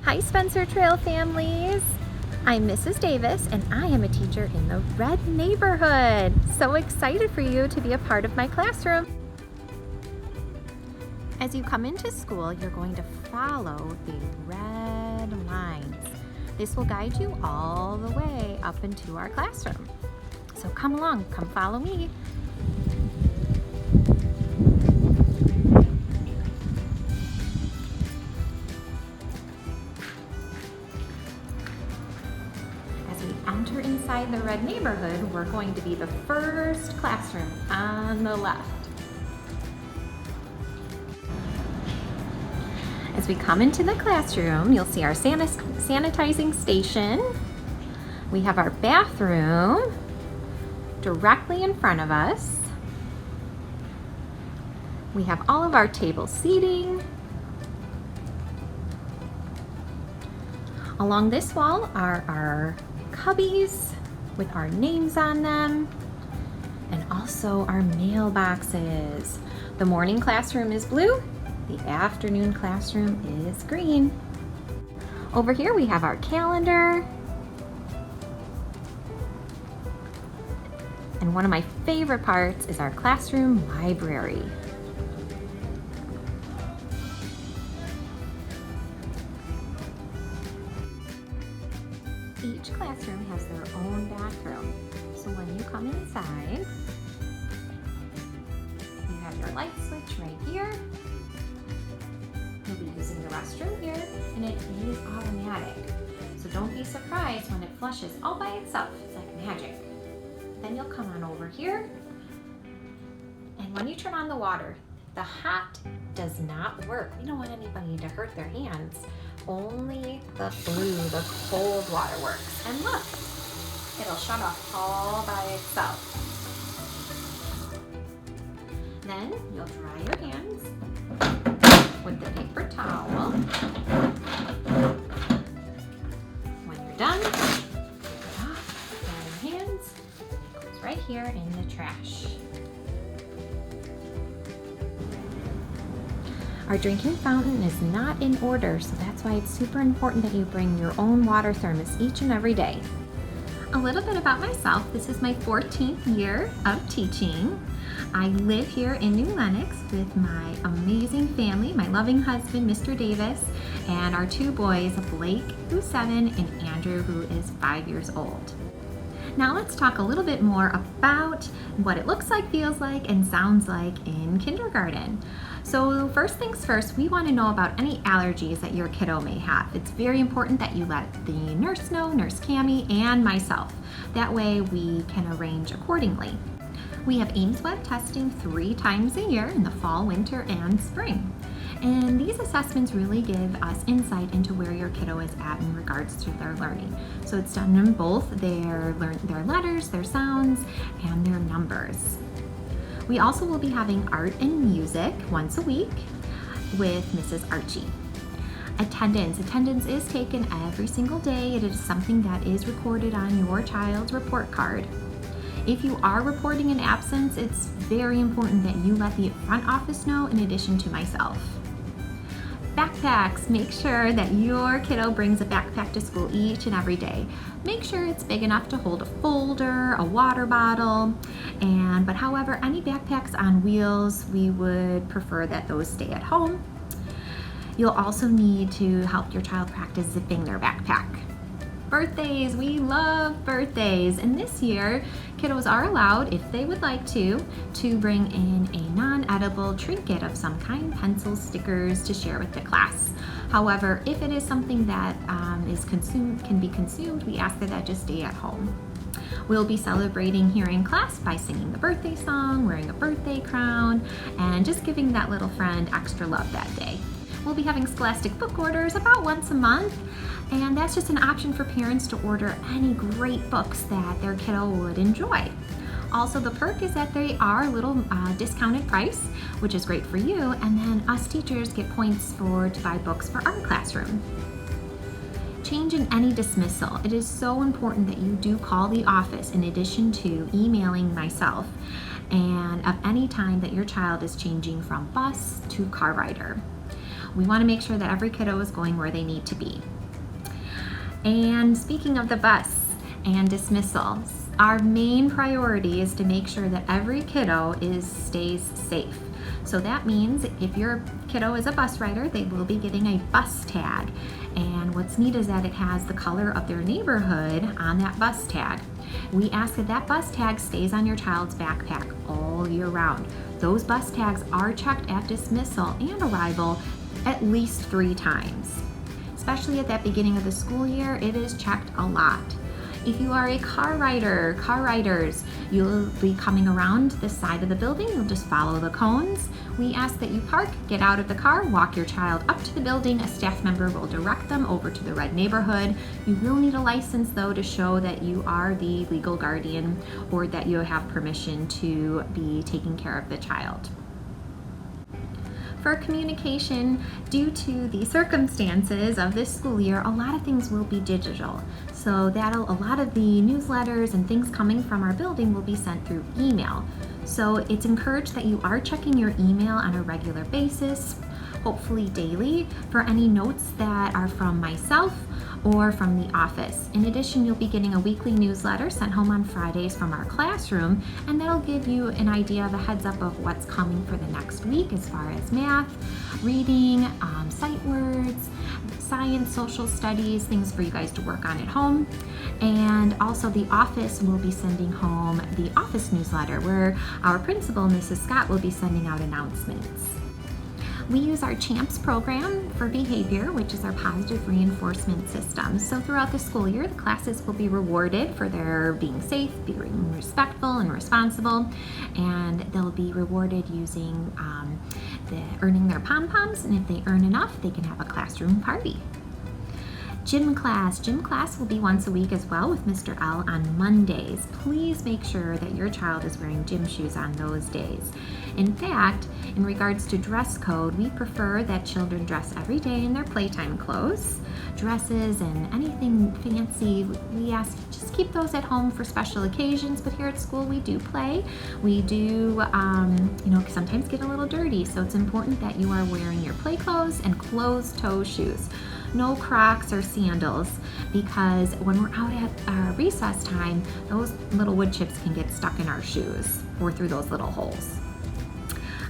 Hi Spencer Trail families! I'm Mrs. Davis and I am a teacher in the Red neighborhood. So excited for you to be a part of my classroom. As you come into school, you're going to follow the red lines. This will guide you all the way up into our classroom. So come along, come follow me. As we enter inside the Red neighborhood, we're going to be the first classroom on the left. As we come into the classroom, you'll see our sanitizing station. We have our bathroom directly in front of us. We have all of our table seating. Along this wall are our cubbies with our names on them, and also our mailboxes. The morning classroom is blue. The afternoon classroom is green. Over here we have our calendar. And one of my favorite parts is our classroom library. Each classroom has their own bathroom. So when you come inside, you have your light switch right here. You'll be using the restroom here, and it is automatic. So don't be surprised when it flushes all by itself. It's like magic. Then you'll come on over here, and when you turn on the water, the hot does not work. We don't want anybody to hurt their hands. Only the blue, the cold water works. And look, it'll shut off all by itself. Then you'll dry your hands with the paper towel. When you're done, take it off, dry your hands. It goes right here in the trash. Our drinking fountain is not in order, so that's why it's super important that you bring your own water thermos each and every day. A little bit about myself. This is my 14th year of teaching. I live here in New Lenox with my amazing family, my loving husband, Mr. Davis, and our two boys, Blake, who's 7, and Andrew, who is 5 years old. Now let's talk a little bit more about what it looks like, feels like, and sounds like in kindergarten. So first things first, we want to know about any allergies that your kiddo may have. It's very important that you let the nurse know, Nurse Cami, and myself. That way we can arrange accordingly. We have Ames Web testing 3 times a year in the fall, winter, and spring. And these assessments really give us insight into where your kiddo is at in regards to their learning. So it's done in both their letters, their sounds, and their numbers. We also will be having art and music once a week with Mrs. Archie. Attendance is taken every single day. It is something that is recorded on your child's report card. If you are reporting an absence, it's very important that you let the front office know in addition to myself. Backpacks. Make sure that your kiddo brings a backpack to school each and every day. Make sure it's big enough to hold a folder, a water bottle, but however, any backpacks on wheels, we would prefer that those stay at home. You'll also need to help your child practice zipping their backpack. Birthdays, we love birthdays, and this year kiddos are allowed, if they would like to bring in a non-edible trinket of some kind, pencils, stickers, to share with the class. However, if it is something that can be consumed, we ask that just stay at home. We'll be celebrating here in class by singing the birthday song, wearing a birthday crown, and just giving that little friend extra love that day. We'll be having Scholastic book orders about once a month, and that's just an option for parents to order any great books that their kiddo would enjoy. Also, the perk is that they are a little discounted price, which is great for you, and then us teachers get points to buy books for our classroom. Change in any dismissal. It is so important that you do call the office in addition to emailing myself, and of any time that your child is changing from bus to car rider. We want to make sure that every kiddo is going where they need to be. And speaking of the bus and dismissals, our main priority is to make sure that every kiddo stays safe. So that means if your kiddo is a bus rider, they will be getting a bus tag. And what's neat is that it has the color of their neighborhood on that bus tag. We ask that that bus tag stays on your child's backpack all year round. Those bus tags are checked at dismissal and arrival at least 3 times. Especially at that beginning of the school year, it is checked a lot. If you are a car riders, you'll be coming around the side of the building. You'll just follow the cones. We ask that you park, get out of the car, walk your child up to the building. A staff member will direct them over to the red neighborhood. You will need a license though to show that you are the legal guardian or that you have permission to be taking care of the child. For communication, due to the circumstances of this school year, a lot of things will be digital. So a lot of the newsletters and things coming from our building will be sent through email. So it's encouraged that you are checking your email on a regular basis, hopefully daily, for any notes that are from myself or from the office. In addition, you'll be getting a weekly newsletter sent home on Fridays from our classroom, and that'll give you an idea of a heads up of what's coming for the next week as far as math, reading, sight words, science, social studies, things for you guys to work on at home. And also the office will be sending home the office newsletter where our principal, Mrs. Scott, will be sending out announcements. We use our CHAMPS program for behavior, which is our positive reinforcement system. So throughout the school year, the classes will be rewarded for their being safe, being respectful and responsible, and they'll be rewarded using earning their pom-poms, and if they earn enough, they can have a classroom party. Gym class will be once a week as well with Mr. L on Mondays. Please make sure that your child is wearing gym shoes on those days. In fact, in regards to dress code, we prefer that children dress every day in their playtime clothes. Dresses and anything fancy, we ask just keep those at home for special occasions, but here at school we do play. We do, sometimes get a little dirty, so it's important that you are wearing your play clothes and closed-toe shoes. No Crocs or sandals, because when we're out at our recess time, those little wood chips can get stuck in our shoes or through those little holes.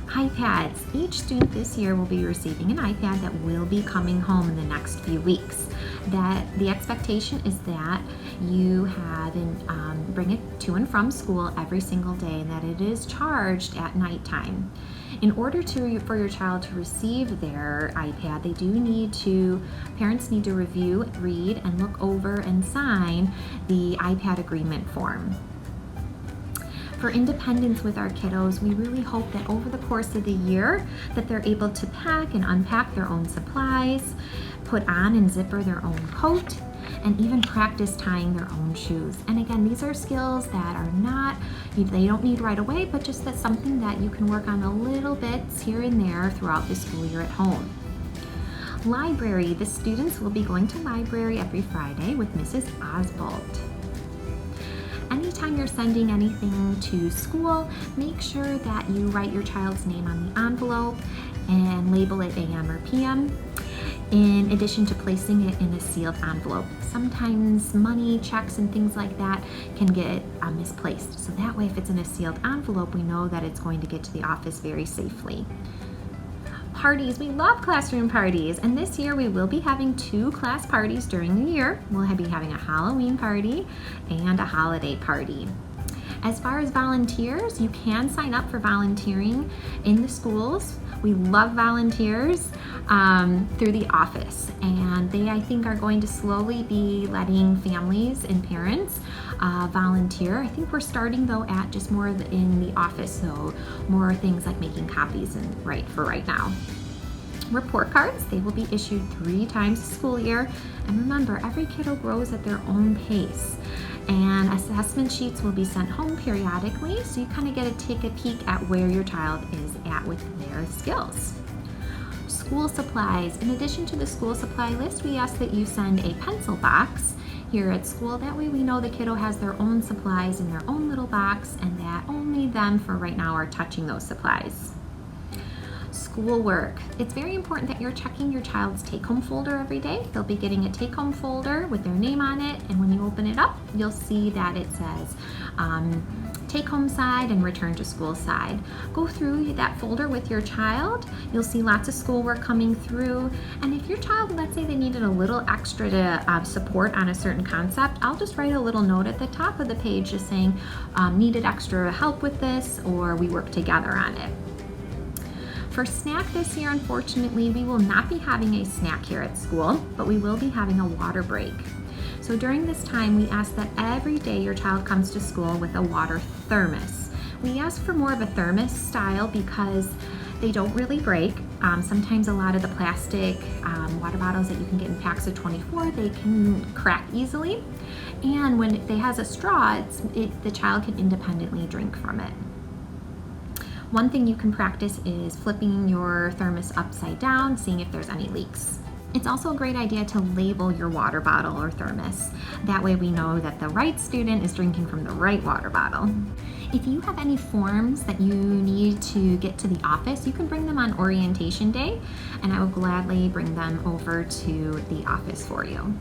iPads. Each student this year will be receiving an iPad that will be coming home in the next few weeks. That the expectation is that you have and bring it to and from school every single day, and that it is charged at nighttime. In order for your child to receive their iPad, parents need to review, read, and look over and sign the iPad agreement form. For independence with our kiddos, we really hope that over the course of the year that they're able to pack and unpack their own supplies, put on and zipper their own coat, and even practice tying their own shoes. And again, these are skills that they don't need right away, but just that's something that you can work on a little bits here and there throughout the school year at home. Library. The students will be going to library every Friday with Mrs. Oswald. Anytime you're sending anything to school, make sure that you write your child's name on the envelope and label it AM or PM, in addition to placing it in a sealed envelope. Sometimes money, checks, and things like that can get misplaced. So that way, if it's in a sealed envelope, we know that it's going to get to the office very safely. Parties. We love classroom parties, and this year we will be having 2 class parties during the year. We'll be having a Halloween party and a holiday party. As far as volunteers, you can sign up for volunteering in the schools. We love volunteers through the office, and they, I think, are going to slowly be letting families and parents volunteer. I think we're starting though at just more in the office, so more things like making copies and right now. Report cards, they will be issued 3 times a school year, and remember, every kiddo grows at their own pace. And assessment sheets will be sent home periodically, so you kind of get to take a peek at where your child is at with their skills. School supplies. In addition to the school supply list, we ask that you send a pencil box here at school. That way we know the kiddo has their own supplies in their own little box, and that only them for right now are touching those supplies. schoolwork. It's very important that you're checking your child's take-home folder every day. They'll be getting a take-home folder with their name on it, and when you open it up, you'll see that it says take-home side and return to school side. Go through that folder with your child. You'll see lots of schoolwork coming through, and if your child, let's say they needed a little extra support on a certain concept, I'll just write a little note at the top of the page just saying needed extra help with this, or we work together on it. For snack this year, unfortunately, we will not be having a snack here at school, but we will be having a water break. So during this time, we ask that every day your child comes to school with a water thermos. We ask for more of a thermos style because they don't really break. Sometimes a lot of the plastic water bottles that you can get in packs of 24, they can crack easily. And when it has a straw, the child can independently drink from it. One thing you can practice is flipping your thermos upside down, seeing if there's any leaks. It's also a great idea to label your water bottle or thermos. That way we know that the right student is drinking from the right water bottle. If you have any forms that you need to get to the office, you can bring them on orientation day, and I will gladly bring them over to the office for you.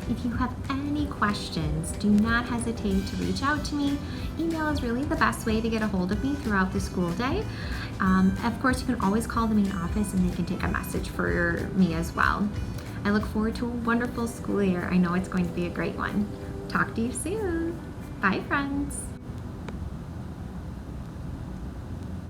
If you have any questions, do not hesitate to reach out to me. Email is really the best way to get a hold of me throughout the school day. Of course, you can always call the main office and they can take a message for me as well. I look forward to a wonderful school year. I know it's going to be a great one. Talk to you soon. Bye, friends.